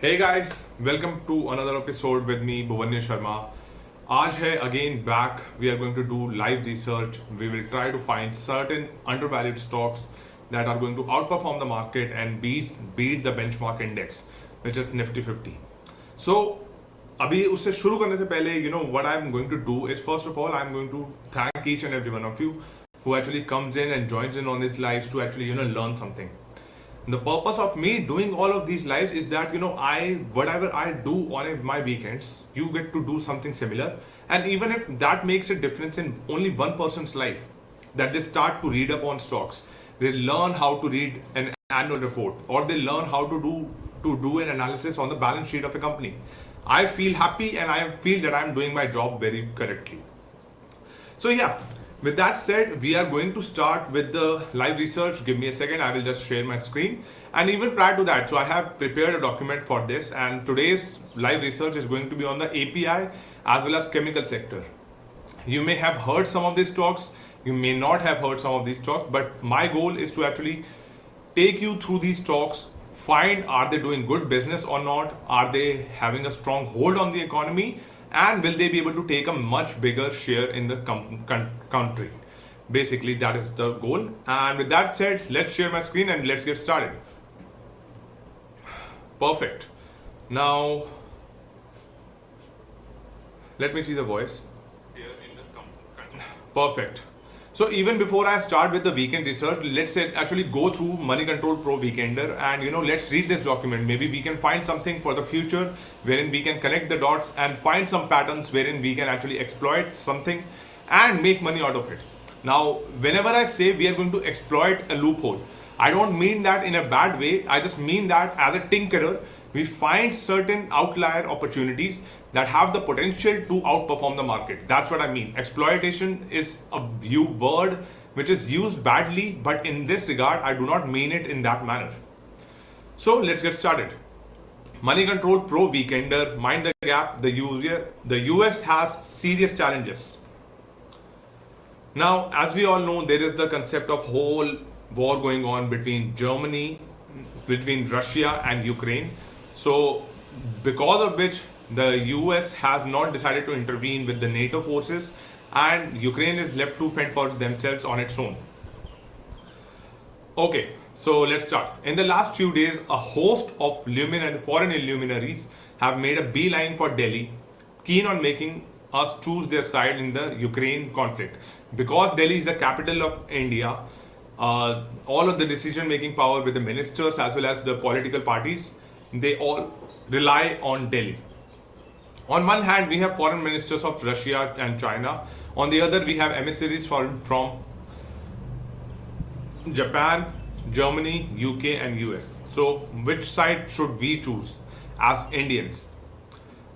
Hey guys, welcome to another episode with me, Bhuvanyu Sharma. आज है again back. We are going to do live research. We will try to find certain undervalued stocks that are going to outperform the market and beat the benchmark index, which is Nifty 50. So अभी उससे शुरू करने से पहले what I'm going to do is first of all I'm going to thank each and every one of you who actually comes in and joins in on these lives to actually learn something. The purpose of me doing all of these lives is that whatever I do on my weekends, you get to do something similar, and even if that makes a difference in only one person's life, that they start to read up on stocks, they learn how to read an annual report, or they learn how to do an analysis on the balance sheet of a company, I feel happy and I feel that I'm doing my job very correctly. So yeah, with that said, we are going to start with the live research. Give me a second, I will just share my screen. And even prior to that, so I have prepared a document for this, and today's live research is going to be on the API as well as chemical sector. You may have heard some of these talks, you may not have heard some of these talks, but my goal is to actually take you through these talks, find are they doing good business or not, are they having a strong hold on the economy, and will they be able to take a much bigger share in the country. Basically, that is the goal. And with that said, let's share my screen and let's get started. Perfect. Now, let me see the voice. Perfect. So even before I start with the weekend research, let's actually go through Money Control Pro Weekender, and let's read this document. Maybe we can find something for the future wherein we can connect the dots and find some patterns wherein we can actually exploit something and make money out of it. Now, whenever I say we are going to exploit a loophole, I don't mean that in a bad way. I just mean that as a tinkerer, we find certain outlier opportunities that have the potential to outperform the market. That's what I mean. Exploitation is a word which is used badly, but in this regard, I do not mean it in that manner. So let's get started. Money Control Pro Weekender, mind the gap. The US has serious challenges. Now, as we all know, there is the concept of whole war going on between Russia and Ukraine. So because of which the US has not decided to intervene with the NATO forces, and Ukraine is left to fend for themselves on its own. Okay, so let's start. In the last few days, a host of foreign luminaries have made a beeline for Delhi, keen on making us choose their side in the Ukraine conflict. Because Delhi is the capital of India, all of the decision-making power with the ministers as well as the political parties, they all rely on Delhi. On one hand, we have foreign ministers of Russia and China. On the other, we have emissaries from Japan, Germany, UK and US. So which side should we choose as Indians?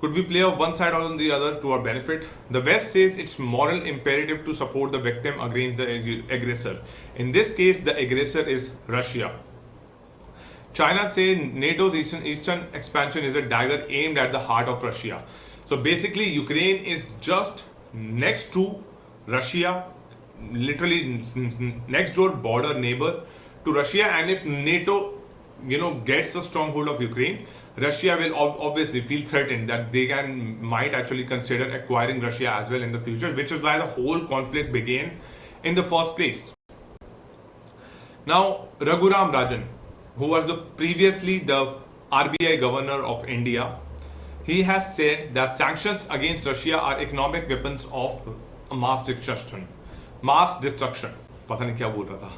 Could we play on one side or on the other to our benefit? The West says it's moral imperative to support the victim against the aggressor. In this case, the aggressor is Russia. China says NATO's eastern expansion is a dagger aimed at the heart of Russia. So basically, Ukraine is just next to Russia, literally next door border neighbor to Russia. And if NATO, gets a stronghold of Ukraine, Russia will obviously feel threatened that they might actually consider acquiring Russia as well in the future, which is why the whole conflict began in the first place. Now, Raghuram Rajan, who was previously the RBI governor of India, he has said that sanctions against Russia are economic weapons of mass destruction. पता नहीं क्या बोल रहा था.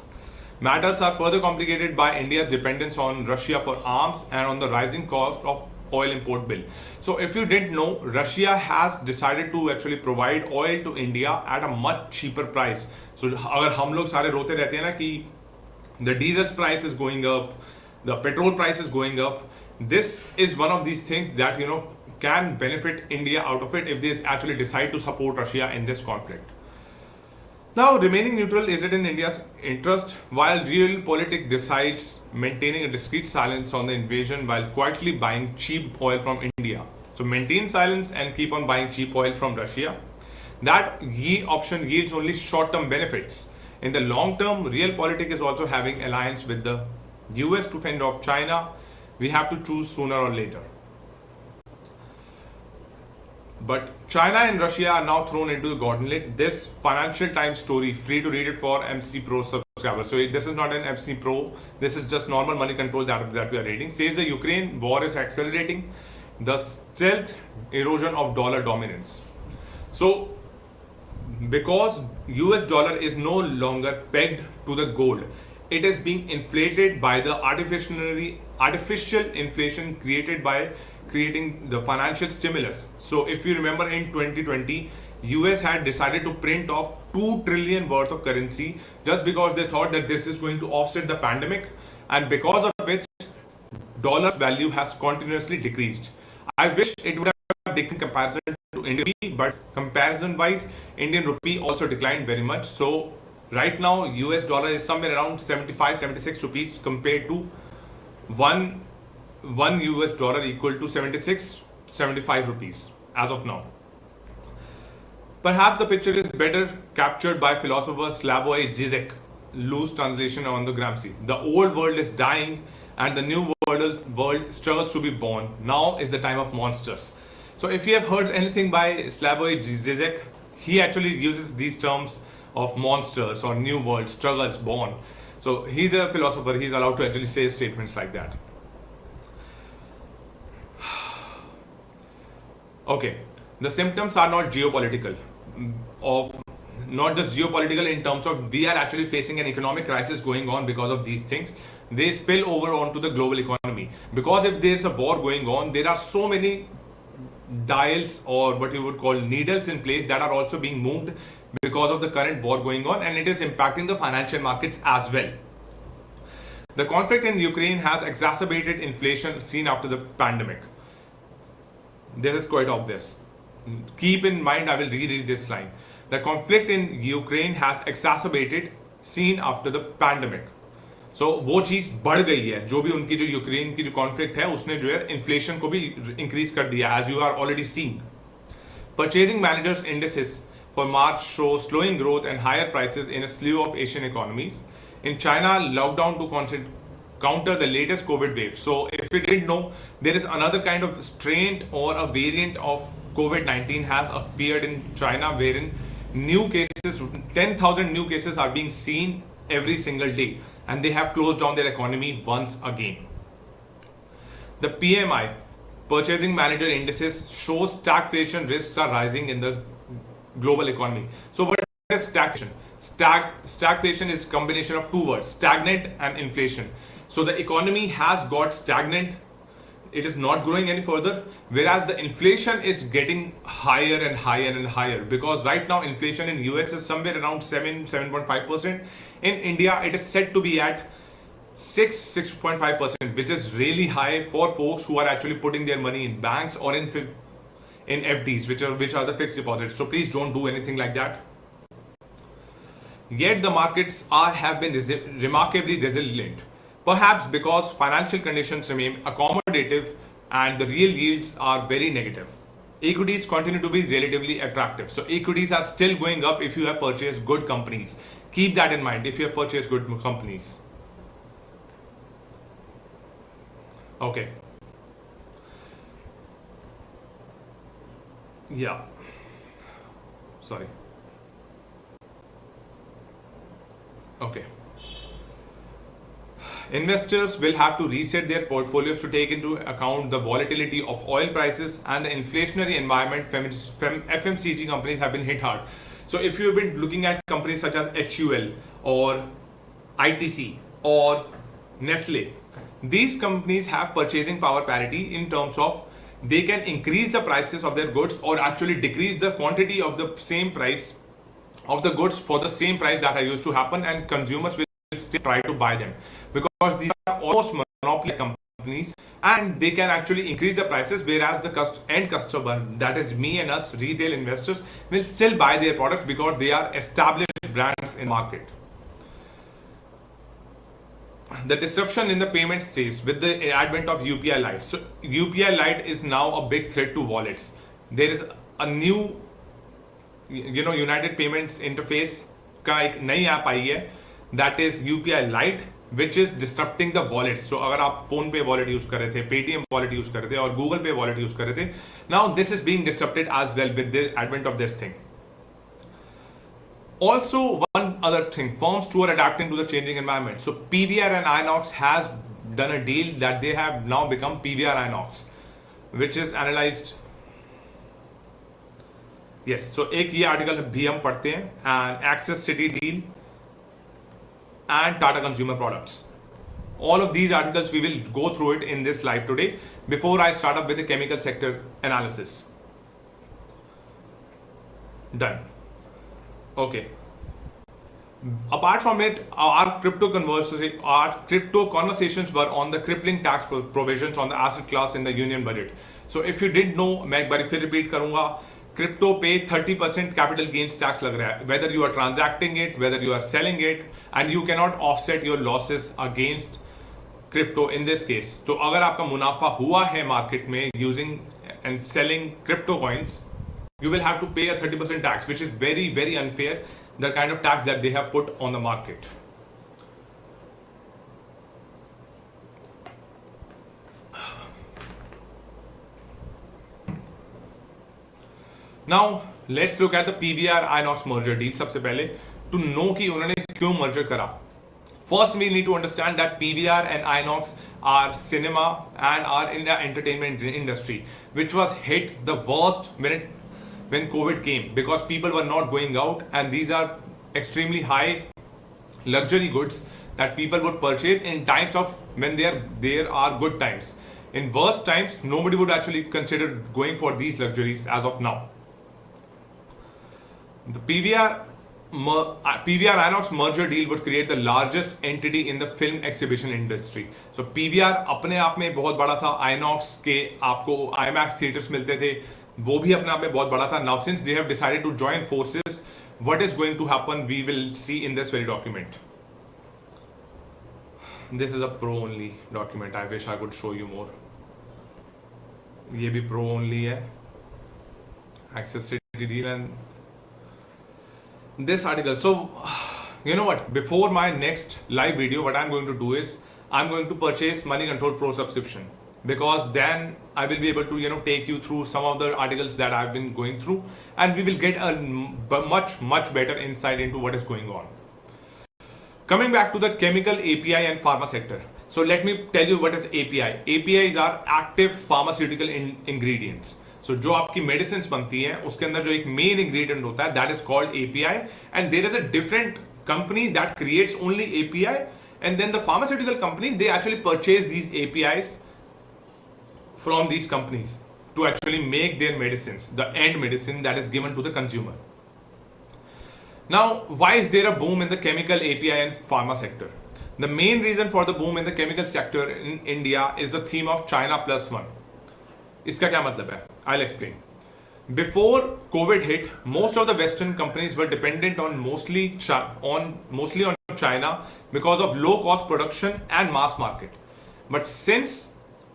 Matters are further complicated by India's dependence on Russia for arms and on the rising cost of oil import bill. So if you didn't know, Russia has decided to actually provide oil to India at a much cheaper price. So अगर हम लोग सारे रोते रहते हैं ना कि the diesel price is going up, the petrol price is going up, this is one of these things that can benefit India out of it if they actually decide to support Russia in this conflict. Now, remaining neutral, is it in India's interest? While realpolitik decides maintaining a discreet silence on the invasion while quietly buying cheap oil from India. So maintain silence and keep on buying cheap oil from Russia. That option yields only short-term benefits. In the long term, realpolitik is also having alliance with the US to fend off China. We have to choose sooner or later. But China and Russia are now thrown into the gauntlet. This Financial Times story, free to read it for MC Pro subscribers. So this is not an MC Pro. This is just normal money control that we are reading. Says the Ukraine war is accelerating the stealth erosion of dollar dominance. So because US dollar is no longer pegged to the gold, it is being inflated by the artificial inflation created by creating the financial stimulus. So if you remember, in 2020 US had decided to print off 2 trillion worth of currency just because they thought that this is going to offset the pandemic, and because of which dollar's value has continuously decreased. I wish it would have decreased in comparison to Indian rupee, but comparison wise Indian rupee also declined very much. So right now US dollar is somewhere around 75-76 rupees compared to one US dollar equal to 76-75 rupees as of now. Perhaps the picture is better captured by philosopher Slavoj Žižek, loose translation on the Gramsci. The old world is dying and the new world struggles to be born. Now is the time of monsters. So if you have heard anything by Slavoj Žižek, he actually uses these terms of monsters or new world, struggles born. So he's a philosopher, he's allowed to actually say statements like that. Okay, the symptoms are not geopolitical, not just geopolitical in terms of we are actually facing an economic crisis going on because of these things. They spill over onto the global economy, because if there is a war going on, there are so many dials or what you would call needles in place that are also being moved because of the current war going on, and it is impacting the financial markets as well. The conflict in Ukraine has exacerbated inflation seen after the pandemic. This is quite obvious. Keep in mind, I will reread this line. The conflict in Ukraine has exacerbated seen after the pandemic. So वो चीज़ बढ़ गई है, जो भी उनकी जो Ukraine की जो कॉन्फ्लिक्ट है उसने जो है इन्फ्लेशन को भी इंक्रीज कर दिया, as you are already seeing. Purchasing managers indices for March show slowing growth and higher prices in a slew of Asian economies. In China, lockdown to counter the latest COVID wave. So if you didn't know, there is another kind of strain or a variant of COVID-19 has appeared in China, wherein new cases, 10,000 new cases are being seen every single day, and they have closed down their economy once again. The PMI, Purchasing Manager Indices, shows stagflation risks are rising in the global economy. So what is stagflation? Stagflation is a combination of two words, stagnant and inflation. So the economy has got stagnant, it is not growing any further, whereas the inflation is getting higher and higher and higher, because right now inflation in US is somewhere around 7.5%. In India it is said to be at 6.5%, which is really high for folks who are actually putting their money in banks or in FDs, which are the fixed deposits. So please don't do anything like that. Yet the markets have been remarkably resilient, perhaps because financial conditions remain accommodative and the real yields are very negative. Equities continue to be relatively attractive. So equities are still going up if you have purchased good companies. Keep that in mind if you have purchased good companies. Okay. Yeah. Sorry. Okay. Investors will have to reset their portfolios to take into account the volatility of oil prices and the inflationary environment. FMCG companies have been hit hard. So if you've been looking at companies such as HUL or ITC or Nestle, these companies have purchasing power parity in terms of they can increase the prices of their goods or actually decrease the quantity of the same price of the goods for the same price that used to happen, and consumers will still try to buy them because these are almost monopoly companies and they can actually increase the prices, whereas the end customer, that is me and us retail investors, will still buy their products because they are established brands in the market. The disruption in the payment space with the advent of UPI Lite. So UPI Lite is now a big threat to wallets. There is a new United Payments Interface का एक नई app आई है, that is UPI Lite, which is disrupting the wallets. So अगर आप phone पे wallet use कर रहे थे, पेटीएम वॉलेट यूज कर रहे थे और गूगल पे वॉलेट यूज कर रहे थे, now this is being disrupted as well with the advent of this thing. Also, one other thing, firms too are adapting to the changing environment. So PVR and Inox has done a deal that they have now become PVR Inox, which is analyzed. Yes, so एक ये article भी हम पढ़ते हैं, and Access City deal and Tata Consumer Products. All of these articles we will go through it in this live today before I start up with the chemical sector analysis. Done. Okay. Apart from it, our crypto conversations were on the crippling tax provisions on the asset class in the union budget. So if you didn't know, मैं एक बार फिर repeat करूंगा, crypto पे 30% capital gains tax लग रहा है, whether you are transacting it, whether you are selling it, and you can not offset your losses against crypto in this case. तो अगर आपका मुनाफा हुआ है मार्केट में using and selling crypto coins, you will have to pay a 30% tax, which is very, very unfair, the kind of tax that they have put on the market. Now, let's look at the PVR Inox merger deal. सबसे पहले to know कि उन्होंने क्यों merger करा. First, we need to understand that PVR and Inox are cinema and are in the entertainment industry, which was hit the worst when COVID came, because people were not going out, and these are extremely high luxury goods that people would purchase in times of when there are good times. In worst times, nobody would actually consider going for these luxuries as of now. The PVR Inox merger deal would create the largest entity in the film exhibition industry. So PVR अपने आप में बहुत बड़ा था, Inox के आपको IMAX theaters मिलते थे, वो भी अपने आप में बहुत बड़ा था. Now since they have decided to join forces, what is going to happen we will see in this very document. This is a pro only document. I wish I could show you more. ये भी pro only है. Access City deal and this article. So you know what, before my next live video, what I'm going to do is I'm going to purchase Money Control Pro subscription, because then I will be able to take you through some of the articles that I've been going through, and we will get a much better insight into what is going on. Coming back to the chemical, API and pharma sector. So let me tell you what is API. APIs are active pharmaceutical ingredients. So जो आपकी medicines बनती हैं उसके अंदर जो एक main ingredient होता है, that is called API, and there is a different company that creates only API, and then the pharmaceutical companies, they actually purchase these APIs from these companies to actually make their medicines, the end medicine that is given to the consumer. Now, why is there a boom in the chemical, API and pharma sector? The main reason for the boom in the chemical sector in India is the theme of China plus one. इसका क्या मतलब है? I'll explain. Before COVID hit, most of the Western companies were dependent on mostly on China because of low cost production and mass market. But since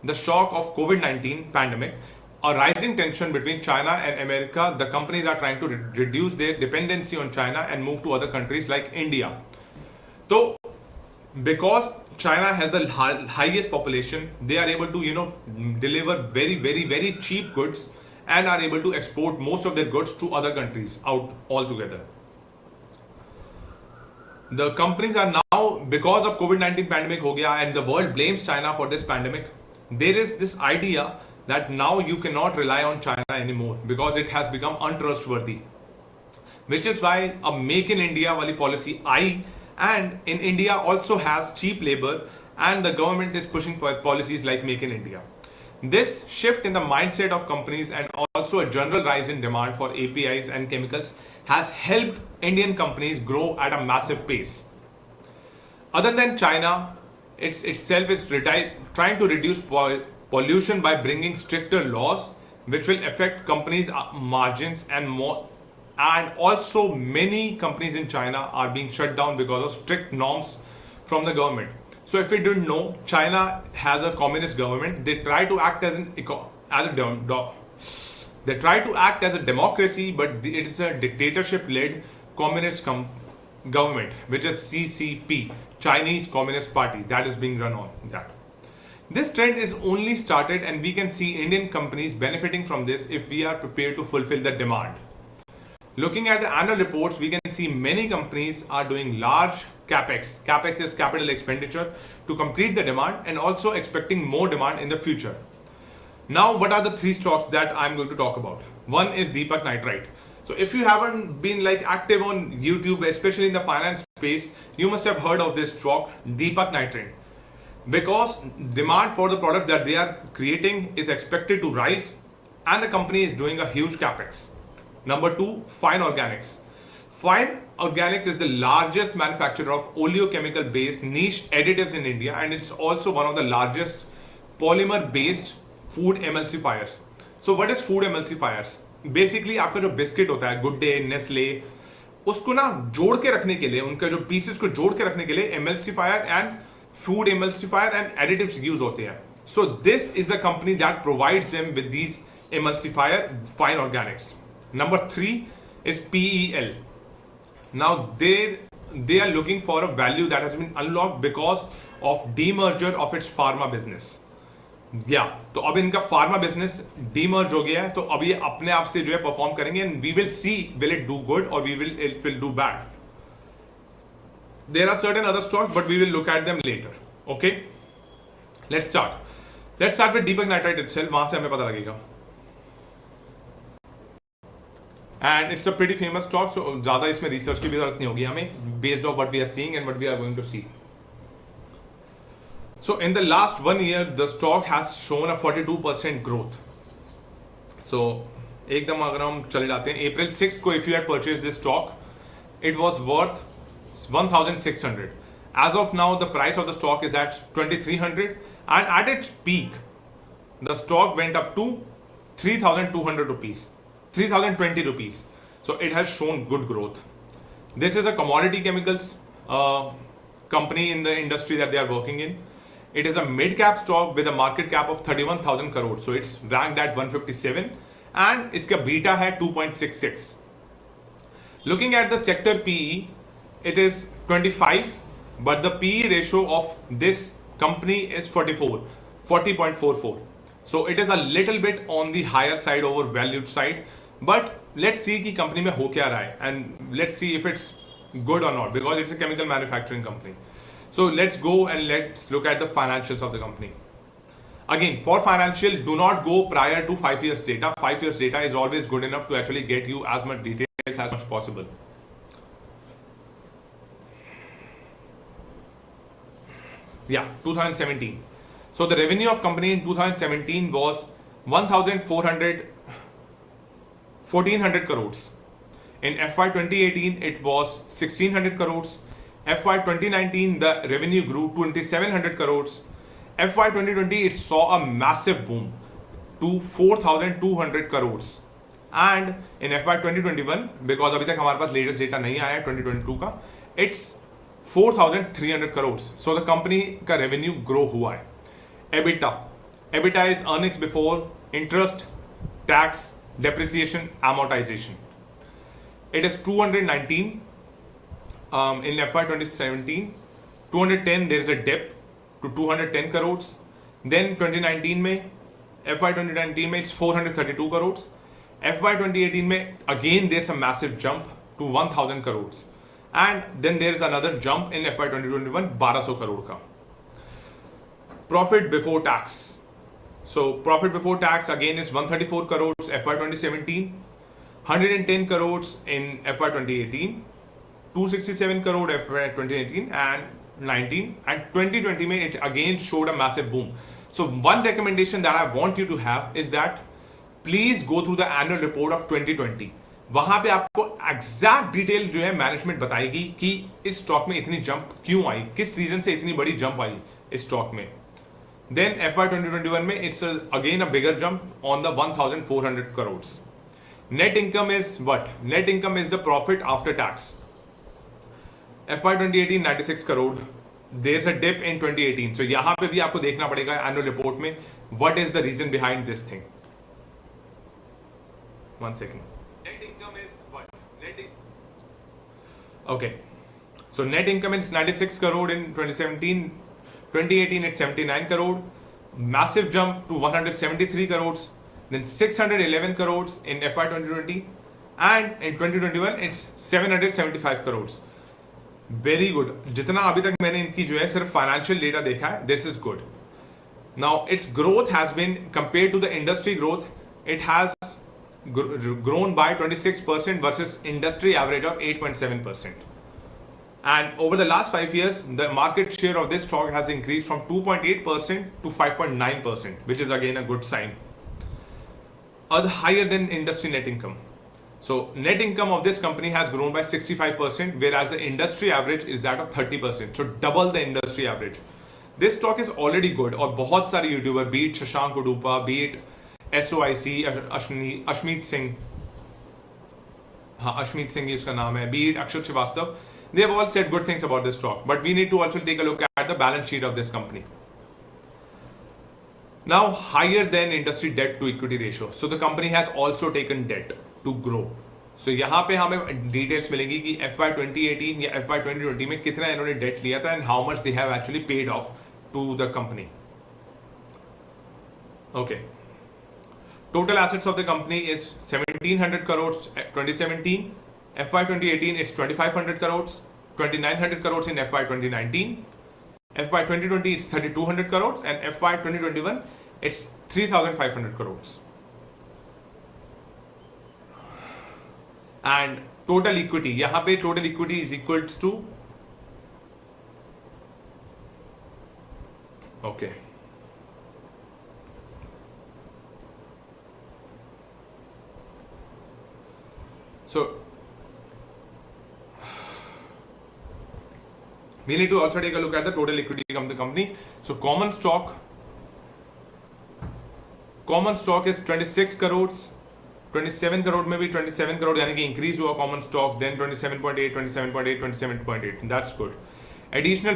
the shock of COVID-19 pandemic, a rising tension between China and America, the companies are trying to reduce their dependency on China and move to other countries like India. So, because China has the highest population, they are able to deliver very cheap goods and are able to export most of their goods to other countries out altogether. The companies are now, because of COVID-19 pandemic हो गया and the world blames China for this pandemic, there is this idea that now you cannot rely on China anymore because it has become untrustworthy, which is why a Make in India wali policy I, and in India also has cheap labor, and the government is pushing policies like Make in India. This shift in the mindset of companies and also a general rise in demand for APIs and chemicals has helped Indian companies grow at a massive pace. Other than China, itself is trying to reduce pollution by bringing stricter laws, which will affect companies' margins and more. And also, many companies in China are being shut down because of strict norms from the government. So, if you didn't know, China has a communist government. They try to act as a democracy, but it is a dictatorship-led communist government, which is CCP, Chinese Communist Party, that is being run on that. This trend is only started, and we can see Indian companies benefiting from this if we are prepared to fulfill the demand. Looking at the annual reports, we can see many companies are doing large capex. Capex is capital expenditure to complete the demand, and also expecting more demand in the future. Now, what are the three stocks that I'm going to talk about? One is Deepak Nitrite. So if you haven't been like active on YouTube, especially in the finance space, you must have heard of this stock, Deepak Nitrite, because demand for the product that they are creating is expected to rise, and the company is doing a huge capex. Number two, Fine Organics. Fine Organics is the largest manufacturer of oleochemical based niche additives in India, and it's also one of the largest polymer based food emulsifiers. So what is food emulsifiers? Basically आपका जो biscuit होता है, good day, Nestle, उसको ना जोड़ के रखने के लिए, उनके जो पीसेस को जोड़ के रखने के लिए emulsifier and food emulsifier and additives use होते हैं. So this is the company that provides them with these emulsifier, Fine Organics. Number 3 is PEL. Now they are looking for a value that has been unlocked because of demerger of its pharma business. तो अब इनका pharma business demerge हो गया है, तो अब ये अपने आप से जो है परफॉर्म करेंगे, and we will see will it do good और it will do bad. There are certain other stocks but we will look at them later. Okay, let's start with Deepak Nitrite itself. वहां से हमें पता लगेगा, and it's a pretty famous stock, so ज्यादा इसमें research की भी जरूरत नहीं होगी हमें, based on what we are seeing and what we are going to C. So in the last 1 year, the stock has shown a 42% growth. So एकदम अगर हम चले जाते हैं, April 6th को if you had purchased this stock, it was worth 1,600. As of now, the price of the stock is at 2,300, and at its peak, the stock went up to 3,200 rupees, 3,020 rupees. So it has shown good growth. This is a commodity chemicals company in the industry that they are working in. It is a mid-cap stock with a market cap of 31,000 crore. So it's ranked at 157, and इसका beta है 2.66. Looking at the sector PE, it is 25, but the PE ratio of this company is 40.44. So it is a little bit on the higher side over valued side. But let's see कि company में हो क्या रहा है, and let's see if it's good or not, because it's a chemical manufacturing company. So let's go and let's look at the financials of the company. Again, for financial, do not go prior to 5 years data. 5 years data is always good enough to actually get you as much details as much possible. Yeah, 2017. So the revenue of company in 2017 was 1,400 crores. In FY 2018, it was 1,600 crores. FY 2019, the revenue grew to 2,700 crores. FY 2020, it saw a massive boom to 4,200 crores. And in FY 2021, because अभी तक हमारे पास latest data नहीं आया है 2022 का, it's 4,300 crores. So the company का revenue grow हुआ है. EBITDA is earnings before interest, tax, depreciation, amortization. It is 219. In FY 2017, 210, there is a dip to 210 crores. Then 2019 में, FY 2019 में it's 432 crores. FY 2018 में again there's a massive jump to 1,000 crores. And then there is another jump in FY 2021, 1,200 crore का. Profit before tax. So profit before tax again is 134 crores FY 2017, 110 crores in FY 2018. 267 crore FY 2018 and 19, and 2020 में it again showed a massive boom. So one recommendation that I want you to have is that please go through the annual report of 2020. वहां पे आपको exact detail जो है management बताएगी कि इस stock में इतनी जंप क्यों आई, किस रीजन से इतनी बड़ी जंप आई इस स्टॉक में. Then FY 2021 में it's again a bigger jump on the 1,400 crores. Net income is what? Net income is the profit after tax. FY 2018 96 crore. There's a dip in 2018. So यहाँ पे भी आपको देखना पड़ेगा annual report में what is the reason behind this thing. One second. Net income is what? Okay. So net income is 96 crore in 2017. 2018 it's 79 crore. Massive jump to 173 crores. Then 611 crores in FY 2020. And in 2021 it's 775 crores. Very good. जितना अभी तक मैंने इनकी जो है सिर्फ financial data देखा है, this is good. Now its growth has been compared to the industry growth. It has grown by 26% versus industry average of 8.7%. And over the last 5 years, the market share of this stock has increased from 2.8% to 5.9%, which is again a good sign. Higher than industry net income. So net income of this company has grown by 65%, whereas the industry average is that of 30%. So double the industry average. This stock is already good. और बहुत सारे YouTuber, be it Shashank Udupa, be it SOIC, Ashmeet Singh, हाँ अश्मीत सिंह ही उसका नाम है, be it Akshat Srivastava, they have all said good things about this stock. But we need to also take a look at the balance sheet of this company. Now higher than industry debt to equity ratio. So the company has also taken debt to grow. So यहाँ पे हमें details मिलेंगी कि FY 2018 या FY 2020 में कितना इन्होंने debt लिया था and how much they have actually paid off to the company. Okay. Total assets of the company is 1700 crores 2017. FY 2018 it's 2500 crores, 2900 crores in FY 2019. FY 2020 it's 3200 crores and FY 2021 it's 3500 crores. And total equity, यहाँ पे total equity is equals to, okay, so we need to also take a look at the total equity of the company. So common stock is 26 crores. 27 crore में भी 27 करोड़ यानी कि increase हुआ common stock, then 27.8, 27.8, 27.8. That's good. Additional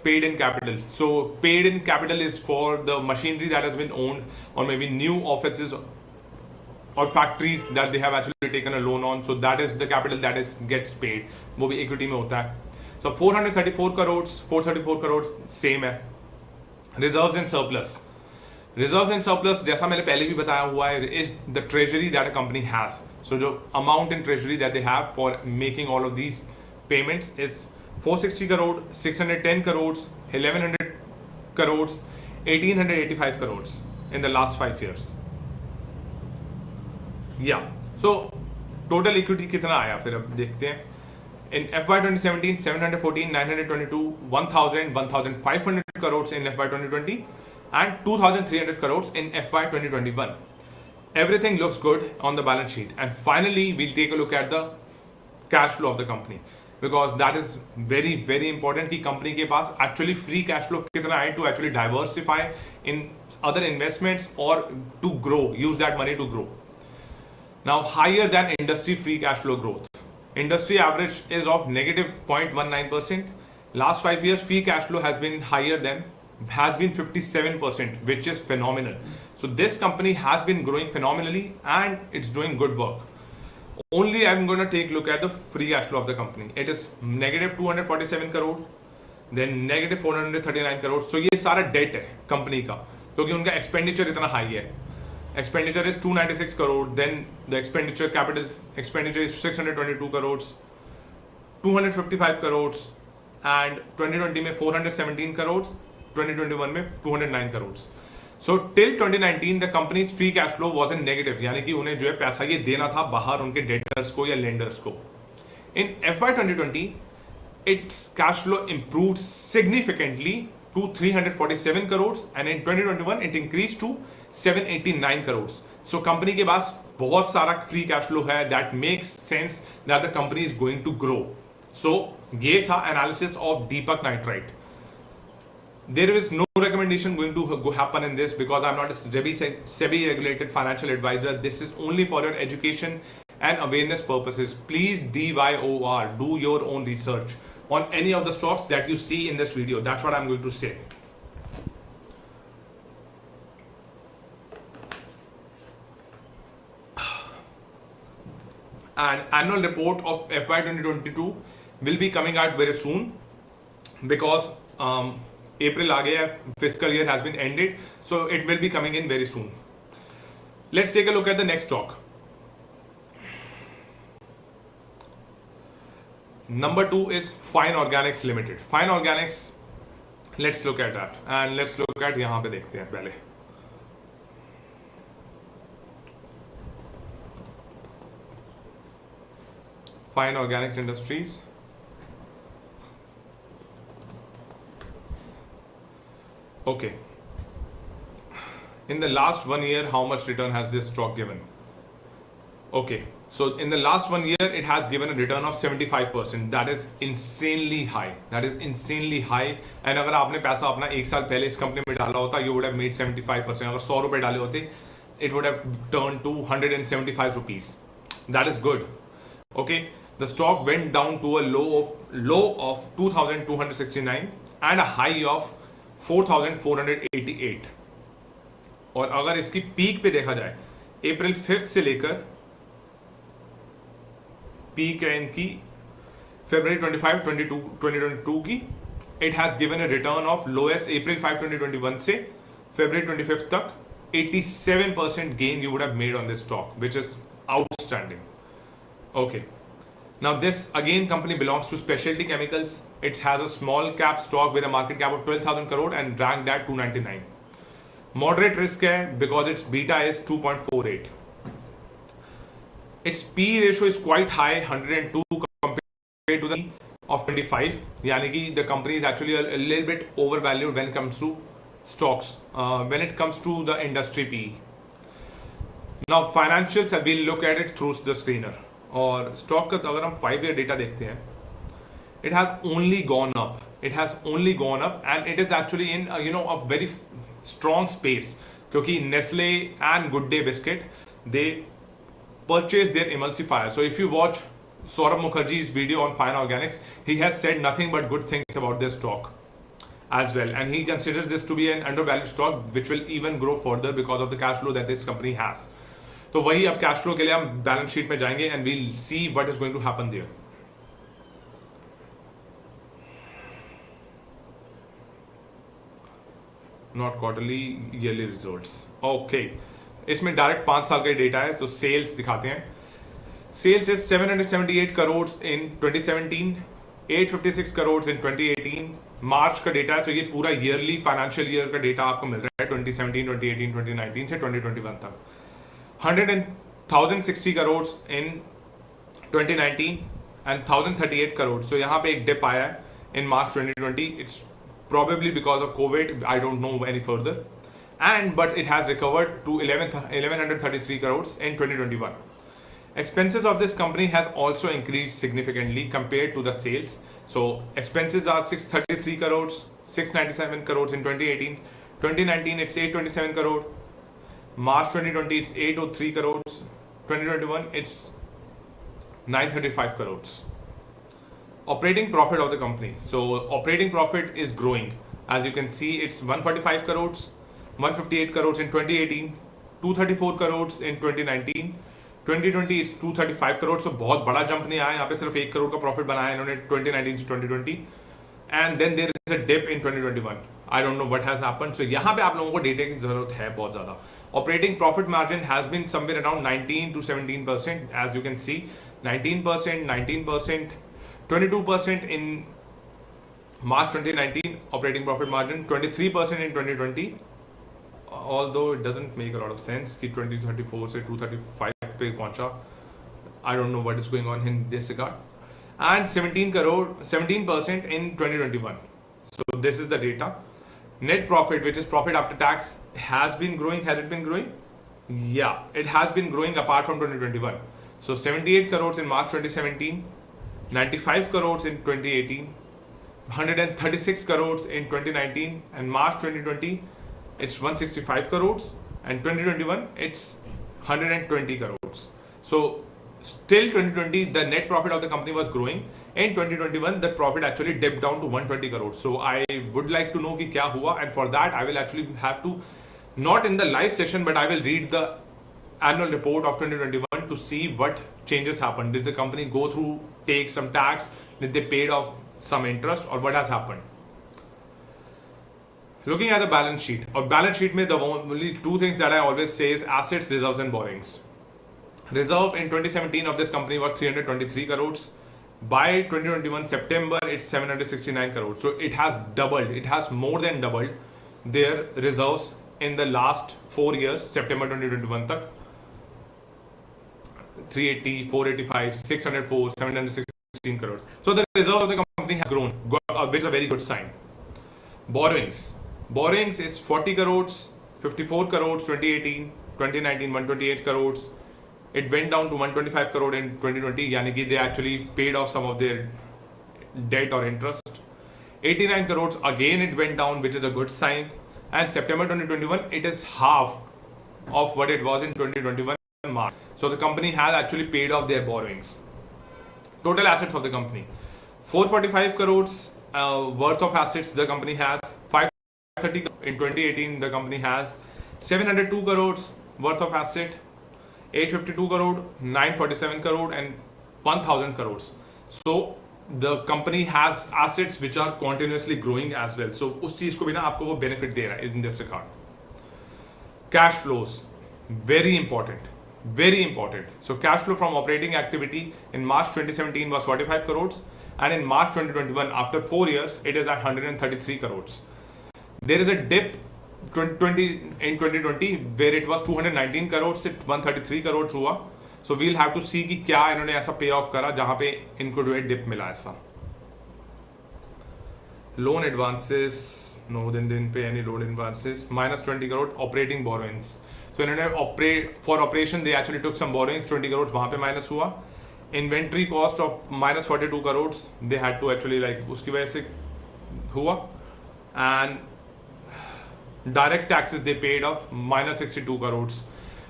paid in capital. So paid in capital is for the machinery that has been owned, or maybe new offices or factories that they have actually taken a loan on. So that is the capital that is gets paid. वो भी equity में होता है. So 434 crores same है. Reserves and surplus. Reserves and surplus जैसा मैंने पहले भी बताया हुआ है is the treasury that a company has. So जो amount in treasury that they have for making all of these payments is 460 crore, 610 crores, 1100 crores, 1885 crores in the last 5 years. Yeah. So total equity कितना आया फिर अब देखते हैं. In FY 2017, 714, 922, 1000, 1500 crores in FY 2020 and 2300 crores in FY 2021. Everything looks good on the balance sheet. And finally, we'll take a look at the cash flow of the company, because that is very, very important कि company के पास actually free cash flow कितना है to actually diversify in other investments or to grow, use that money to grow. Now, higher than industry free cash flow growth. Industry average is of negative 0.19%. Last 5 years, free cash flow has been 57%, which is phenomenal. So this company has been growing phenomenally and it's doing good work. Only I'm going to take a look at the free cash flow of the company. It is negative 247 crore, then negative 439 crore. So ये सारा debt है company का, क्योंकि उनका expenditure इतना high है. Expenditure is 296 crore, then the capital expenditure is 622 crores, 255 crores, and 2020 में 417 crores, 2021 में 209 crores. So till 2019 the company's free cash flow was in negative, यानी कि उन्हें जो है पैसा ये देना था बाहर उनके debtors को या lenders को. In FY 2020 its cash flow improved significantly to 347 crores and in 2021 it increased to 789 crores. So company के पास बहुत सारा free cash flow है, that makes sense that the company is going to grow. So ये था analysis of Deepak Nitrite. There is no recommendation going to happen in this because I'm not a SEBI regulated financial advisor. This is only for your education and awareness purposes. Please DYOR, do your own research on any of the stocks that you see in this video. That's what I'm going to say. And annual report of FY 2022 will be coming out very soon because April aa gaya hai, fiscal year has been ended, so it will be coming in very soon. Let's take a look at the next stock. Number 2 is Fine Organics Limited. Fine Organics, let's look at that, and let's look at यहाँ पे देखते हैं पहले. Fine Organics Industries. Okay. In the last 1 year, how much return has this stock given? Okay. So in the last 1 year, it has given a return of 75%. That is insanely high. That is insanely high. And अगर आपने पैसा अपना 1 साल पहले इस company में डाला होता, you would have made 75%. अगर 100 रुपए डाले होते, it would have turned to 175 rupees. That is good. Okay. The stock went down to a low of 2,269 and a high of 4,488. और अगर इसकी पीक पे देखा जाए, अप्रैल 5 से लेकर पीक है इनकी February 25, 2022 की, it has given a return of lowest April 5, 2021 से February 25 तक 87% gain you would have made on this stock, which is outstanding. Okay. Now this again company belongs to specialty chemicals. It has a small cap stock with a market cap of 12,000 crore and ranked at 299. Moderate risk है because its beta is 2.48. Its P ratio is quite high, 102 compared to the of 25. यानी कि the company is actually a little bit overvalued when it comes to stocks, when it comes to the industry PE. Now financials, we'll look at it through the screener. और stock का अगर हम 5 year data देखते हैं, it has only gone up. It has only gone up, and it is actually in a very strong space. क्योंकि Nestle and Good Day Biscuit, they purchased their emulsifier. So if you watch Saurabh Mukherjee's video on Fine Organics, he has said nothing but good things about this stock as well, and he considers this to be an undervalued stock which will even grow further because of the cash flow that this company has. तो वही अब cash flow के लिए हम balance sheet में जाएंगे and we'll see what is going to happen there. Not quarterly, yearly results. Okay. इसमें direct 5 साल का डेटा है, तो सेल्स दिखाते हैं. सेल्स इज 778 करोड़ इन 2017, 856 करोड़ इन 2018. मार्च का डेटा है, तो ये पूरा ईयरली फाइनेंशियल ईयर का डेटा आपको मिल रहा है 2017, 2018, 2019 से 2021 तक. 1,060 करोड़ इन 2019 एंड 1,038 करोड़. सो यहाँ पे एक डिप आया है इन मार्च 2020. It's probably because of COVID, I don't know any further, but it has recovered to 1133 crores in 2021. Expenses of this company has also increased significantly compared to the sales. So expenses are 633 crores, 697 crores in 2018. 2019 it's 827 crore. March 2020 it's 803 crores. 2021 it's 935 crores. Operating profit of the company. So operating profit is growing. As you can see, it's 145 crores, 158 crores in 2018, 234 crores in 2019, 2020 it's 235 crores. So बहुत बड़ा jump नहीं आया, यहाँ पे सिर्फ 1 करोड़ का profit बनाया इन्होंने 2019 से 2020, and then there is a dip in 2021. I don't know what has happened. So यहाँ पे आप लोगों को डेटा की जरूरत है बहुत ज़्यादा. Operating profit margin has been somewhere around 19 to 17%. As you can see, 19%, 19%. 22% in March 2019 operating profit margin, 23% in 2020, although it doesn't make a lot of sense कि 2034 से 235 पे पहुंचा. I don't know what is going on in this regard. And 17% in 2021. So this is the data. Net profit, which is profit after tax, has been growing. Has it been growing? Yeah, it has been growing apart from 2021. So 78 crores in March 2017, 95 crores in 2018, 136 crores in 2019, and March 2020 it's 165 crores, and 2021 it's 120 crores. So still 2020 the net profit of the company was growing. In 2021 the profit actually dipped down to 120 crores. So I would like to know कि क्या हुआ, and for that I will actually have to, not in the live session, but I will read the annual report of 2021 to see what changes happened. Did the company go through, take some tax? Did they paid off some interest, or what has happened? Looking at the balance sheet, में the only two things that I always say is assets, reserves and borrowings. Reserve in 2017 of this company was 323 crores. By 2021 September, it's 769 crores. So it has doubled. It has more than doubled their reserves in the last 4 years, September 2021 tak. 380, 485, 604, 716 crores. So the reserve of the company has grown, which is a very good sign. Borrowings is 40 crores, 54 crores 2018, 2019 128 crores. It went down to 125 crore in 2020, yani ki they actually paid off some of their debt or interest. 89 crores again it went down, which is a good sign. And September 2021, it is half of what it was in 2021 March. So the company has actually paid off their borrowings. Total assets of the company, 445 crores worth of assets the company has. 530 in 2018 the company has. 702 crores worth of asset. 852 crore, 947 crore and 1000 crores. So the company has assets which are continuously growing as well. So उस चीज को भी ना आपको वो benefit दे रहा है in this regard. Cash flows, very important. So cash flow from operating activity in March 2017 was 45 crores, and in March 2021, after 4 years, it is at 133 crores. There is a dip in 2020 where it was 219 crores से 133 crores हुआ. So we'll have to see कि क्या इन्होंने ऐसा पे of करा जहां पे इनको जो है डिप मिला ऐसा. Loan advances, no, then didn't pay any loan advances. Minus 20 crore operating borrowings. So इन्होंने for operation they actually took some borrowings, 20 crores वहां पे minus हुआ. Inventory cost of minus 42 crores they had to actually like उसकी वजह से हुआ. And direct taxes they paid off minus 62 crores.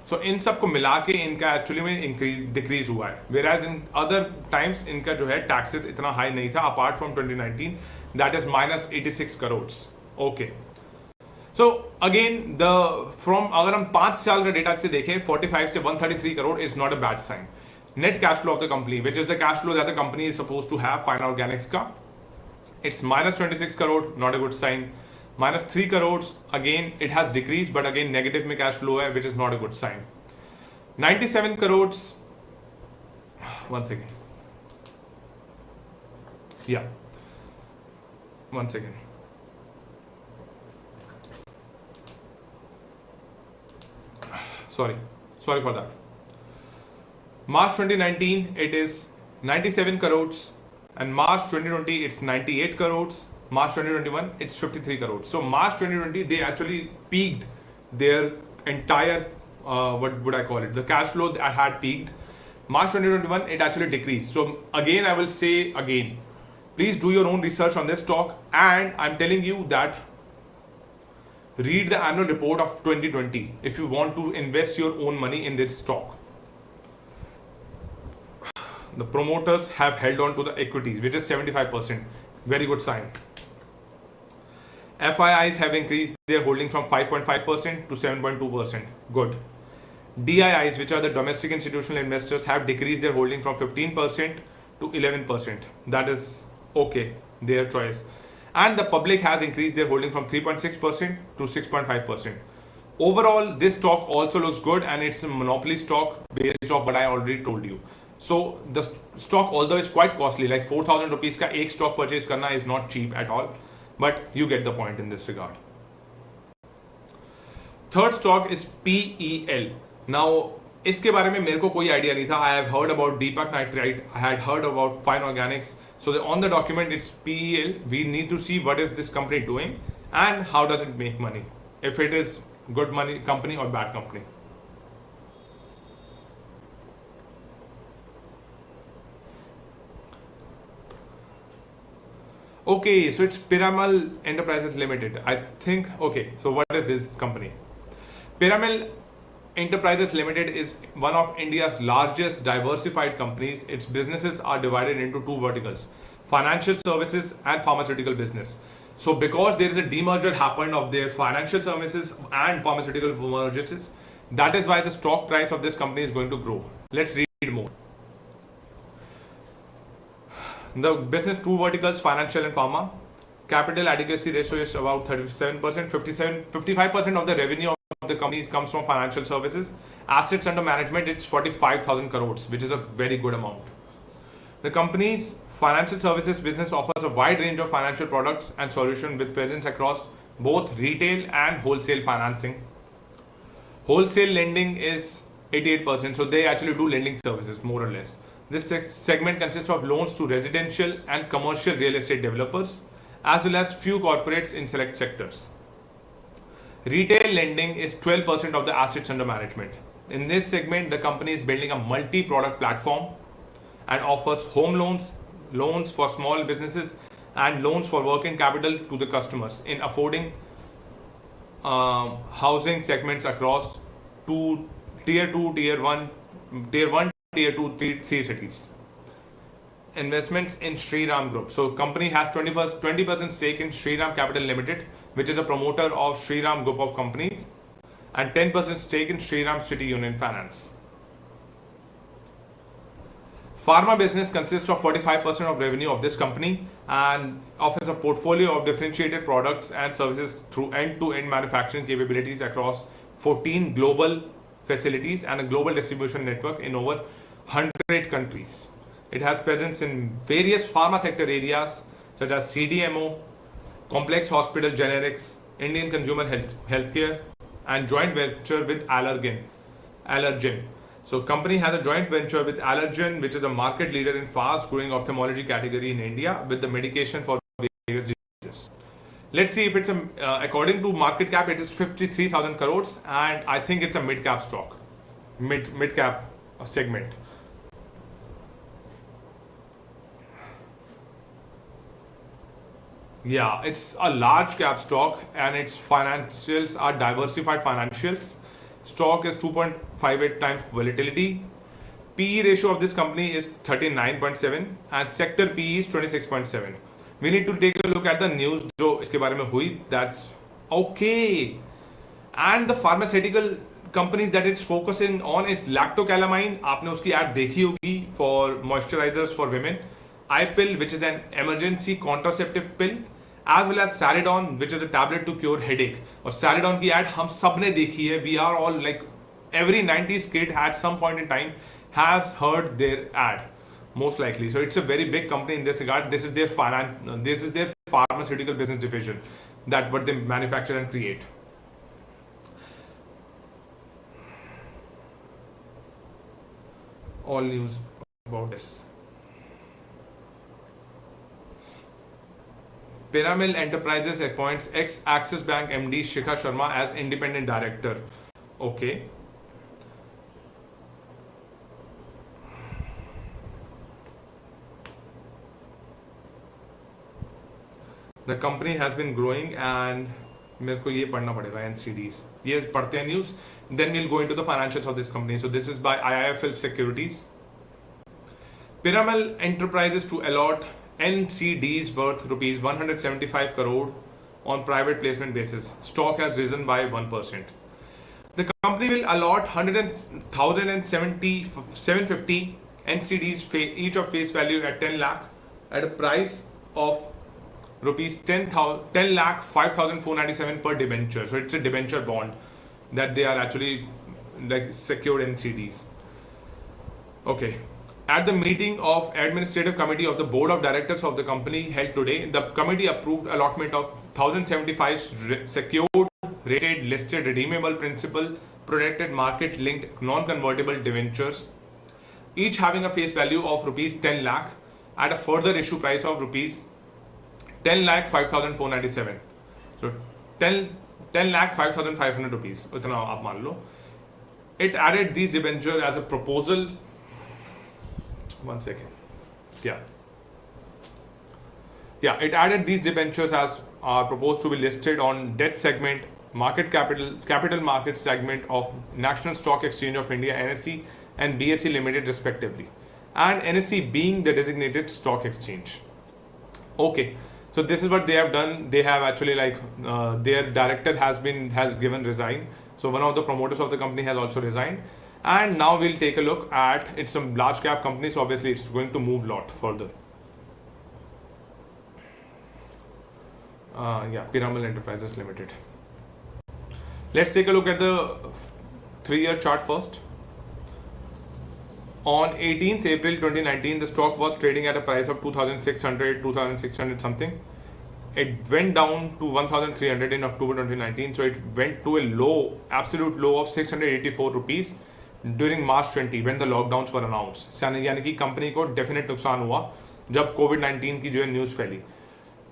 So इन सब को मिला के इनका एक्चुअली में डिक्रीज हुआ है. Whereas in other times इनका जो है taxes इतना हाई नहीं था apart from 2019, that is minus 86 crores. Okay. So again अगर हम 5 साल का डेटा से देखें 45 से 133 crore is not a bad sign. Net cash flow of the company, which is the cash flow that the company is supposed to have, Fine Organics का, it's minus 26 crore, not a good sign. Minus 3 crores, again it has decreased, but again negative में cash flow है, which is not a good sign. 97 crores, one second. Yeah, one second. Sorry for that. March 2019 it is 97 crores, and March 2020 it's 98 crores. March 2021 it's 53 crores. So March 2020 they actually peaked their entire what would I call it, the cash flow that had peaked. March 2021 it actually decreased. So again I will say again, please do your own research on this stock, and I'm telling you that read the annual report of 2020 if you want to invest your own money in this stock. The promoters have held on to the equities, which is 75%. Very good sign. FIIs have increased their holding from 5.5% to 7.2%. Good. DIIs, which are the domestic institutional investors, have decreased their holding from 15% to 11%. That is okay, their choice. And the public has increased their holding from 3.6% to 6.5%. Overall, this stock also looks good, and it's a monopoly stock based off what I already told you. So the stock, although it's quite costly, like 4,000 rupees का एक stock purchase करना is not cheap at all, but you get the point in this regard. Third stock is PEL. Now इसके बारे में मेरे को कोई idea नहीं था. I have heard about Deepak Nitrite. I had heard about Fine Organics. So on the document it's PEL. We need to see what is this company doing and how does it make money. If it is good money company or bad company. Okay, so it's Piramal Enterprises Limited. I think, okay, so what is this company? Piramal Enterprises Limited is one of India's largest diversified companies. Its businesses are divided into two verticals, financial services and pharmaceutical business. So because there is a demerger happened of their financial services and pharmaceutical mergers, That is why the stock price of this company is going to grow. Let's read more. The business two verticals, financial and pharma. Capital adequacy ratio is about 37%, 55% of the revenue of the company comes from financial services. Assets under management, it's 45,000 crores, which is a very good amount. The company's financial services business offers a wide range of financial products and solutions with presence across both retail and wholesale financing. Wholesale lending is 88%, so they actually do lending services more or less. This segment consists of loans to residential and commercial real estate developers, as well as few corporates in select sectors. Retail lending is 12% of the assets under management. In this segment, the company is building a multi-product platform and offers home loans, loans for small businesses, and loans for working capital to the customers in affording housing segments across tier 2, tier 1, tier 2, three cities. Investments in Shriram Group. So company has 20% stake in Shriram Capital Limited, which is a promoter of Shriram Group of companies, and 10% stake in Shriram City Union Finance. Pharma business consists of 45% of revenue of this company and offers a portfolio of differentiated products and services through end-to-end manufacturing capabilities across 14 global facilities and a global distribution network in over 100 countries. It has presence in various pharma sector areas such as CDMO, complex hospital generics, Indian consumer healthcare, and joint venture with Allergen. So company has a joint venture with Allergen, which is a market leader in fast-growing ophthalmology category in India with the medication for various diseases. Let's see if it's according to market cap, it is 53,000 crores, and I think it's a mid-cap stock, mid-cap segment. Yeah, it's a large cap stock and its financials are diversified financials. Stock is 2.58 times volatility. PE ratio of this company is 39.7 and sector PE is 26.7. We need to take a look at the news जो इसके बारे में हुई. That's okay. And the pharmaceutical companies that it's focusing on is lactocalamine. आपने उसकी ad देखी होगी for moisturizers for women. iPill, which is an emergency contraceptive pill, as well as Saridon, which is a tablet to cure headache. और Saridon की ad हम सब ने देखी है. We are all like every 90s kid at some point in time has heard their ad, most likely. So it's a very big company in this regard. This is their pharmaceutical business division, that what they manufacture and create. All news about this. Pyramid Enterprises appoints ex-Axis Bank MD Shikha Sharma as independent director. Okay. The company has been growing and मेरे को ये पढ़ना पड़ेगा NCDs. ये पढ़ते हैं news. Then we'll go into the financials of this company. So this is by IIFL Securities. Pyramid Enterprises to allot NCDs worth rupees 175 crore on private placement basis. Stock has risen by 1%. The company will allot 750 NCDs, each of face value at 10 lakh, at a price of rupees 10 lakh 5,497 per debenture. So it's a debenture bond that they are actually like secured NCDs. Okay. At the meeting of Administrative Committee of the Board of Directors of the company held today, the committee approved allotment of 1,075 secured, rated, listed, redeemable principal, protected, market-linked, non-convertible debentures, each having a face value of rupees 10 lakh at a further issue price of rupees 10 lakh 5,497. So 10 lakh 5,500 rupees. उतना आप मान लो. It added these debentures as a proposal. One second. Yeah, it added these debentures as are proposed to be listed on debt segment, capital market segment of National Stock Exchange of India (NSE) and BSE Limited respectively, and NSE being the designated stock exchange. Okay, so this is what they have done. They have actually their director has given resign, So one of the promoters of the company has also resigned. And now we'll take a look at, it's a large cap company, so obviously it's going to move a lot further. Piramal Enterprises Limited. Let's take a look at the 3-year chart first. On 18th April 2019, the stock was trading at a price of 2,600 something. It went down to 1,300 in October 2019. So it went to a low, absolute low of 684 rupees during March 20 when the lockdowns were announced. यानी कि company को definite नुकसान हुआ जब कोविड-19 की जो है news फैली.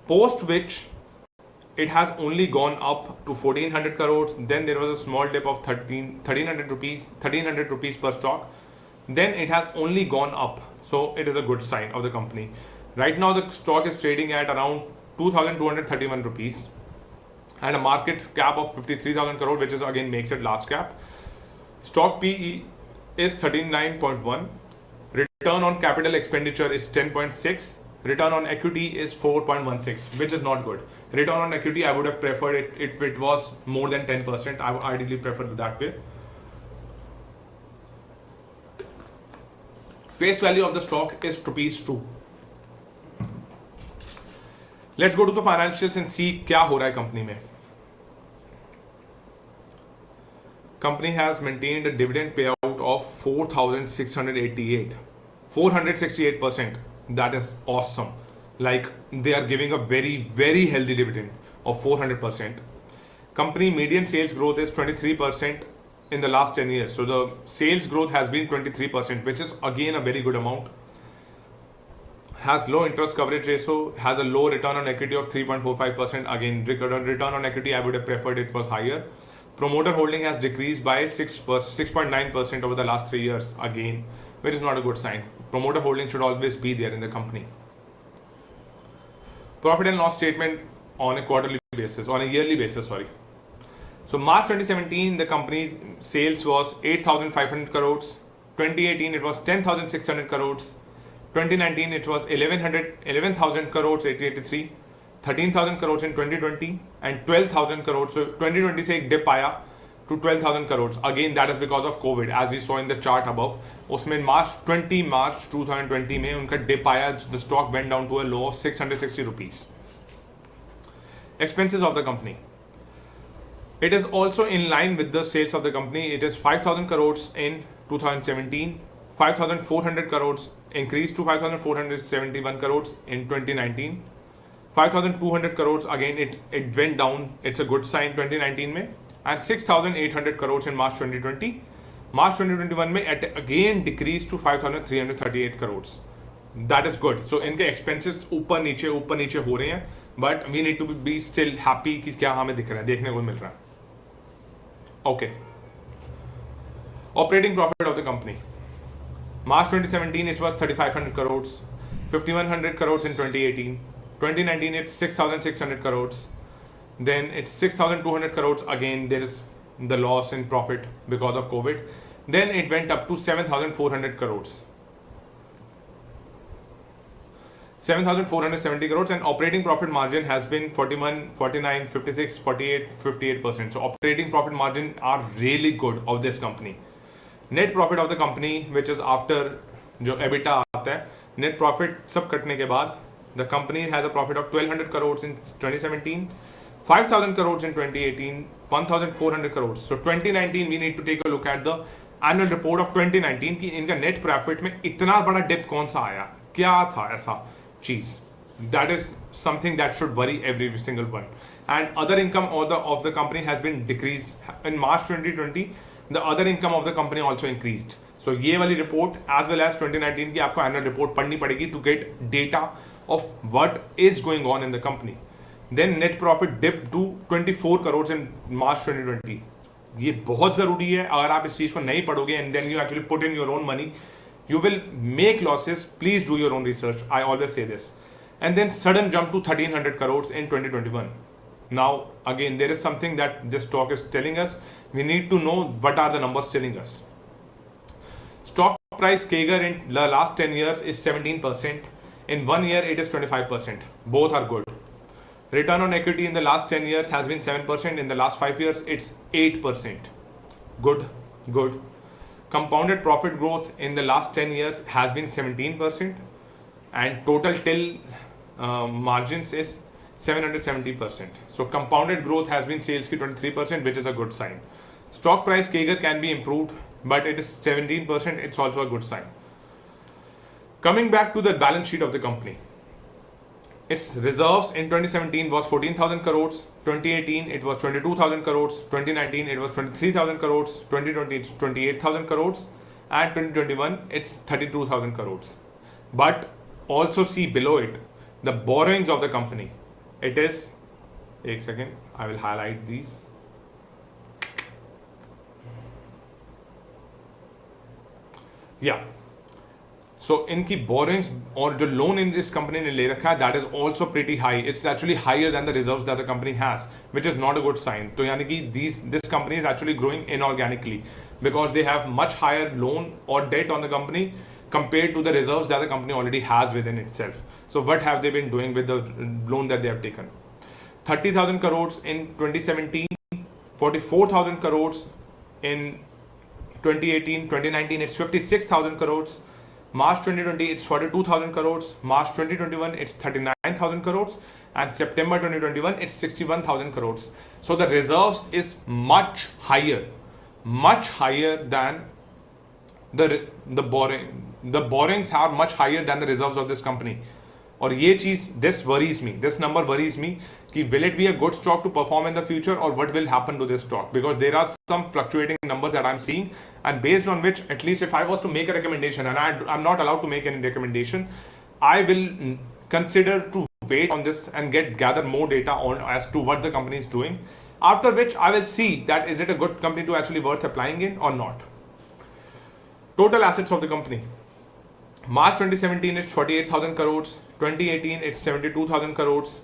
Post which it has only gone up to 1,400 crores. Then there was a small dip of 1,300 rupees per stock. Then it has only gone up. So it is a good sign of the company. Right now the stock is trading at around 2,231 rupees and a market cap of 53,000 crore, which is again makes it large cap. Stock PE is 39.1. Return on capital expenditure is 10.6. Return on equity is 4.16, which is not good. Return on equity, I would have preferred it if it was more than 10%. I would ideally prefer it that way. Face value of the stock is rupees 2. Let's go to the financials and see क्या हो रहा है company में. Company has maintained a dividend payout of 468%. That is awesome. Like they are giving a very, very healthy dividend of 400%. Company median sales growth is 23% in the last 10 years. So the sales growth has been 23%, which is again a very good amount. Has low interest coverage ratio, has a low return on equity of 3.45%. Again, return on equity, I would have preferred it was higher. Promoter holding has decreased by 6.9% over the last 3 years, again, which is not a good sign. Promoter holding should always be there in the company. Profit and loss statement on a quarterly basis, on a yearly basis, sorry. So March 2017, the company's sales was 8,500 crores. 2018, it was 10,600 crores. 2019, it was 11,000 crores, 883. 13,000 crores in 2020 and 12,000 crores. So 2020 से एक dip आया to 12,000 crores. Again, that is because of COVID, as we saw in the chart above. उसमें March 2020 में उनका dip आया. The stock went down to a low of 660 rupees. Expenses of the company. It is also in line with the sales of the company. It is 5,000 crores in 2017, 5,400 crores increased to 5,471 crores in 2019. 5,200 crores, again it went down. It's a good sign 2019 में. And 6,800 crores in March 2020. March 2021 में it again decreased to 5,338 crores. That is good. So इनके expenses ऊपर नीचे हो रहे हैं. But we need to be still happy कि क्या हमें दिख रहा है, देखने को मिल रहा है. Okay. Operating profit of the company. March 2017 it was 3,500 crores. 5,100 crores in 2018. 2019 it's 6,600 crores. Then it's 6,200 crores. Again there is the loss in profit because of COVID. Then it went up to 7,400 crores. 7,470 crores, and operating profit margin has been 41, 49, 56, 48, 58%. So operating profit margin are really good of this company. Net profit of the company, which is after जो EBITDA आता है, net profit सब कटने के बाद, the company has a profit of 1,200 crores in 2017, 5,000 crores in 2018, 1,400 crores. So 2019 we need to take a look at the annual report of 2019 कि इनका net profit में इतना बड़ा dip कौन सा आया, क्या था ऐसा चीज. That is something that should worry every single one. And other income of the company has been decreased. In March 2020, the other income of the company also increased. So ये वाली report as well as 2019 की आपको annual report पढ़नी पड़ेगी to get data of what is going on in the company. Then net profit dipped to 24 crores in March 2020. ये बहुत ज़रूरी है. अगर आप इस चीज़ को नहीं पढ़ोगे and then you actually put in your own money, you will make losses. Please do your own research. I always say this. And then sudden jump to 1,300 crores in 2021. Now again there is something that this stock is telling us. We need to know what are the numbers telling us. Stock price CAGR in the last 10 years is 17%. In 1 year it is 25%. Both are good. Return on equity in the last 10 years has been 7%. In the last 5 years it's 8%. Good, good. Compounded profit growth in the last 10 years has been 17%, and total till margins is 770%. So compounded growth has been sales ki 23%, which is a good sign. Stock price CAGR can be improved, but it is 17%. It's also a good sign. Coming back to the balance sheet of the company, its reserves in 2017 was 14,000 crores, 2018 it was 22,000 crores, 2019 it was 23,000 crores, 2020 it's 28,000 crores, and 2021 it's 32,000 crores. But also see below it the borrowings of the company. It is, एक second, I will highlight these. Yeah. So इनकी borrowings और जो loan in this company ने ले रखा है, that is also pretty high. It's actually higher than the reserves that the company has, which is not a good sign. तो यानी कि this company is actually growing inorganically because they have much higher loan or debt on the company compared to the reserves that the company already has within itself. So what have they been doing with the loan that they have taken? 30,000 crores in 2017, 44,000 crores in 2018, 2019 it's 56,000 crores. March 2020 it's 42,000 crores, March 2021 it's 39,000 crores, and September 2021 it's 61,000 crores. So the reserves is much higher than the borrowing. The borrowings are much higher than the reserves of this company. और ये चीज, this worries me, this number worries me कि will it be a good stock to perform in the future, or what will happen to this stock, because there are some fluctuating numbers that I'm seeing, and based on which, at least if I was to make a recommendation, and I'm not allowed to make any recommendation, I will consider to wait on this and gather more data on as to what the company is doing, after which I will see that is it a good company to actually worth applying in or not. Total assets of the company. March 2017 it's 48,000 crores, 2018 it's 72,000 crores.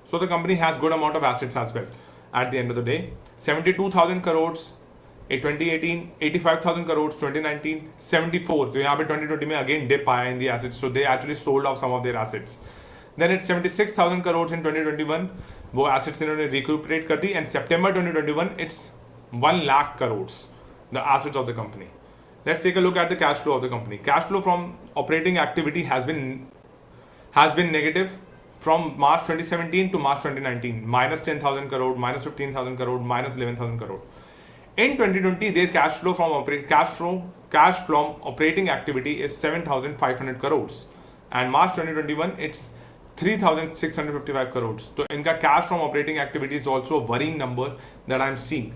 So the company has good amount of assets as well. At the end of the day, 72,000 crores in 2018, 85,000 crores 2019, 74. So यहाँ पे 2020 में again dip आया in the assets. So they actually sold off some of their assets. Then it's 76,000 crores in 2021. वो assets इन्होंने recuperate कर दी, and September 2021 it's 1 lakh crores the assets of the company. Let's take a look at the cash flow of the company. Cash flow from operating activity has been negative from March 2017 to March 2019, minus 10,000 crore, minus 15,000 crore, minus 11,000 crore. In 2020, their cash flow from operating activity is 7,500 crores, and March 2021 it's 3,655 crores. So इनका cash from operating activity is also a worrying number that I'm seeing.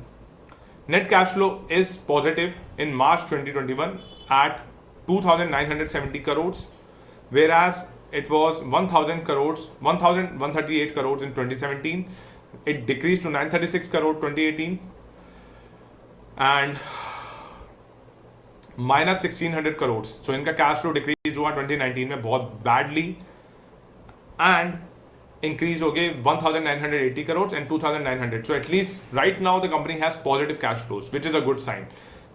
Net cash flow is positive in March 2021 at 2,970 crores, whereas it was 1,038 crores in 2017. It decreased to 936 crore 2018 and minus 1,600 crores. So इनका cash flow decrease हुआ 2019 में बहुत badly, and increase हो गए 1,980 crores and 2,900. So at least right now the company has positive cash flows, which is a good sign.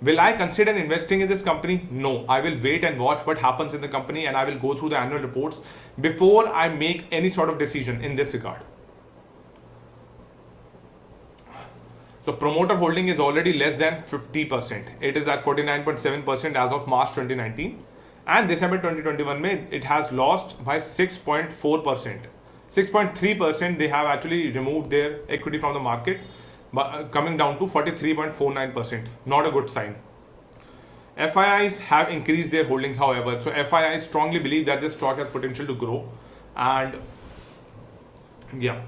Will I consider investing in this company? No, I will wait and watch what happens in the company, and I will go through the annual reports before I make any sort of decision in this regard. So promoter holding is already less than 50%. It is at 49.7% as of March 2019, and December 2021 mein it has lost by 6.4%. 6.3% they have actually removed their equity from the market, but coming down to 43.49%. Not a good sign. FIIs have increased their holdings, however. So FIIs strongly believe that this stock has potential to grow, and yeah,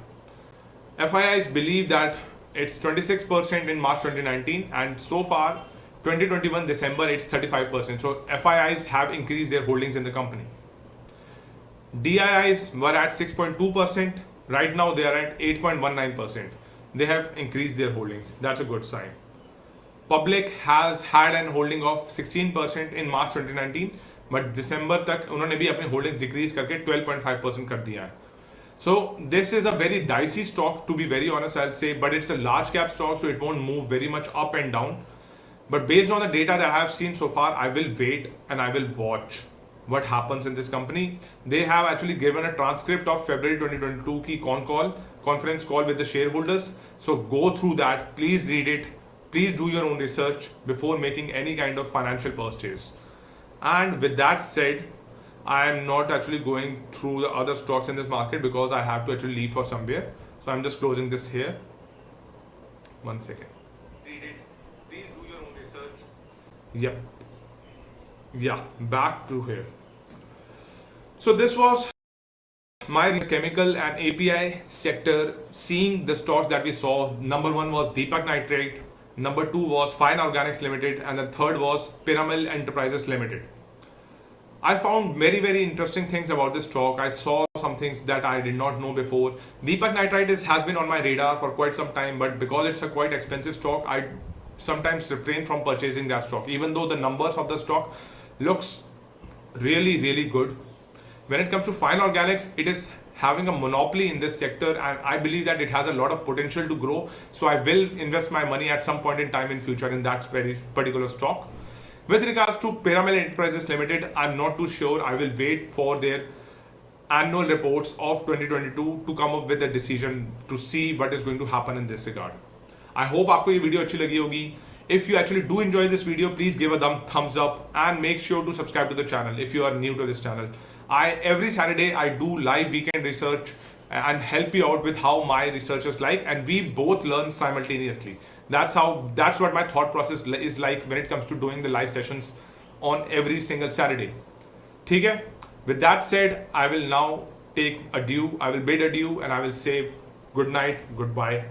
FIIs believe that it's 26% in March 2019, and so far 2021 December it's 35%. So FIIs have increased their holdings in the company. DIIs were at 6.2%. Right now they are at 8.19%. They have increased their holdings. That's a good sign. Public has had an holding of 16% in March 2019, but December तक उन्होंने भी अपने holdings decrease करके 12.5% कर दिया है. So this is a very dicey stock, to be very honest, I'll say, but it's a large cap stock, so it won't move very much up and down. But based on the data that I have seen so far, I will wait and I will watch what happens in this company. They have actually given a transcript of February 2022 की conference call with the shareholders. So go through that. Please read it. please do your own research before making any kind of financial purchase. And with that said, I am not actually going through the other stocks in this market because I have to actually leave for somewhere. So I'm just closing this here. 1 second. Read it. Please do your own research. Yep. Yeah, back to here. So this was my chemical and API sector, seeing the stocks that we saw. Number 1 was Deepak Nitrite, number 2 was Fine Organics Limited, and the third was Piramal Enterprises Limited. I found very interesting things about this stock. I saw some things that I did not know before. Deepak Nitrite has been on my radar for quite some time, but because it's a quite expensive stock, I sometimes refrain from purchasing that stock, even though the numbers of the stock looks really good. When it comes to Fine Organics, it is having a monopoly in this sector, and I believe that it has a lot of potential to grow. So I will invest my money at some point in time in future in that very particular stock. With regards to Piramal Enterprises Limited, I'm not too sure. I will wait for their annual reports of 2022 to come up with a decision to see what is going to happen in this regard. I hope आपको ये video अच्छी लगी होगी. If you actually do enjoy this video, please give a thumbs up and make sure to subscribe to the channel if you are new to this channel. Every Saturday I do live weekend research and help you out with how my research is like, and we both learn simultaneously. That's what my thought process is like when it comes to doing the live sessions on every single Saturday. ठीक है? With that said, I will now take adieu. I will bid adieu and I will say good night, goodbye.